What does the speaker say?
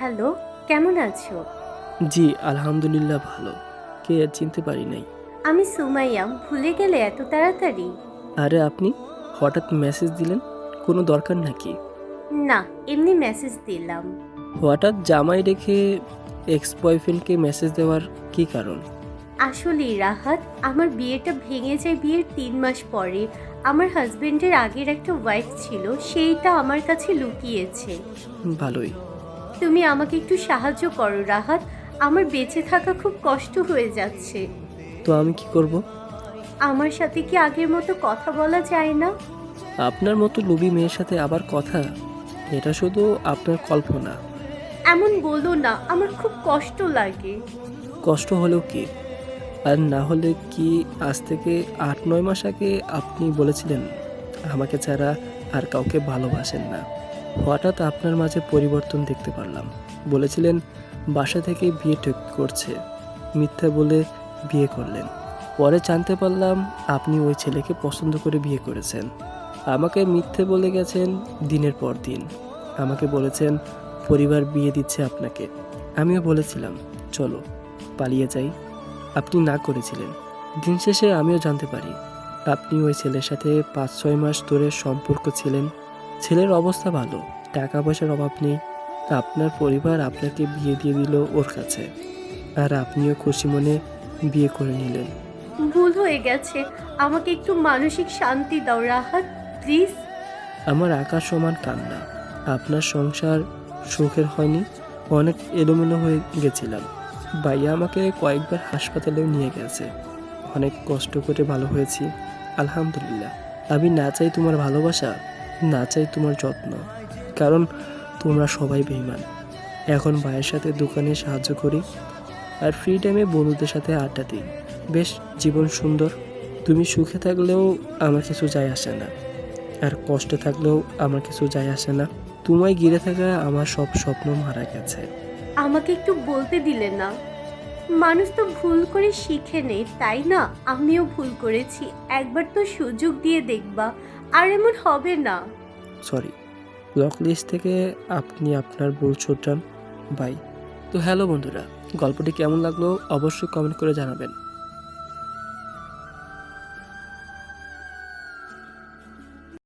Hello, কেমন আছো? জি, আলহামদুলিল্লাহ ভালো। কে চিনতে পারি নাই। আমি সুমাইয়া। ভুলে গেলে এত তাড়াতাড়ি? আরে আপনি হঠাৎ মেসেজ দিলেন? কোনো দরকার নাকি? না, এমনি মেসেজ দিলাম। হঠাৎ জামাই রেখে এক্স বয়ফ্রেন্ডকে মেসেজ দেওয়ার কী কারণ? আসলেই রাহাত, আমার বিয়েটা ভেঙে যায় বিয়ের ৩ মাস পরে। আমার হাজবেন্ডের আগের একটা ওয়াইফ ছিল, সেইটা আমার কাছে লুকিয়েছে। ভালোই। তুমি আমাকে একটু সাহায্য করো রাহাত। আমার বেঁচে থাকা খুব কষ্ট হয়ে যাচ্ছে। তো আমি কি করব? আমার সাথে কি আগের মতো কথা বলা যায় না? আপনার মতো লোভী মেয়ের সাথে আবার কথা? এটা শুধু আপনার কল্পনা। এমন বলো না, আমার খুব কষ্ট লাগে। কষ্ট হলেও কি? আর না হলে কি আজ থেকে ৮-৯ মাস আগে আপনি বলেছিলেন আমাকে ছাড়া আর কাউকে ভালোবাসেন না। হঠাৎ আপনার মাঝে পরিবর্তন দেখতে পারলাম। বলেছিলেন বাসা থেকে বিয়ে ঠিক করছে, মিথ্যা বলে বিয়ে করলেন। পরে জানতে পারলাম আপনি ওই ছেলেকে পছন্দ করে বিয়ে করেছেন। আমাকে মিথ্যে বলে গেছেন দিনের পর দিন। আমাকে বলেছেন পরিবার বিয়ে দিচ্ছে আপনাকে। আমিও বলেছিলাম চলো পালিয়ে যাই। আপনি না করেছিলেন। দিন শেষে আমিও জানতে পারি আপনি ওই ছেলের সাথে ৫-৬ মাস ধরে সম্পর্ক ছিলেন। ছেলের অবস্থা ভালো, টাকা পয়সার অভাব নেই। আপনার পরিবার আপনাকে বিয়ে দিয়ে দিল ওর কাছে, আর আপনিও খুশি মনে বিয়ে করে নিলেন। ভুল হয়ে গেছে। আমাকে একটু মানসিক শান্তি দাও রাহাত, প্লিজ। আমার আকাশ সমান কান্না। আপনার সংসার সুখের হয়নি, অনেক এলোমেলো হয়ে গেছিলাম। ভাইয়া আমাকে কয়েকবার হাসপাতালেও নিয়ে গেছে। অনেক কষ্ট করে ভালো হয়েছি, আলহামদুলিল্লাহ। আমি না চাই তোমার ভালোবাসা, না চাই তোমার যত্ন, কারণ তোমরা সবাই বেঈমান। এখন ভাইয়ের সাথে দোকানে সাহায্য করি, আর ফ্রি টাইমে বন্ধুদের সাথে আড্ডা দিই। বেশ জীবন সুন্দর। তুমি সুখে থাকলেও আমার কিছু যায় আসে না, আর কষ্টে থাকলেও আমার কিছু যায় আসে না। তোমায় ঘিরে থাকা আমার সব স্বপ্ন মারা গেছে। আমাকে একটু বলতে দিলে না? মানুষ তো ভুল করে শিখে নেই, তাই না? আমিও ভুল করেছি। একবার তো সুযোগ দিয়ে দেখবা, আর এমন হবে না। সরি। ব্লক লিস্ট থেকে আপনি আপনার ভুল শুধরান। বাই। তো হ্যালো বন্ধুরা, গল্পটি কেমন লাগলো অবশ্যই কমেন্ট করে জানাবেন।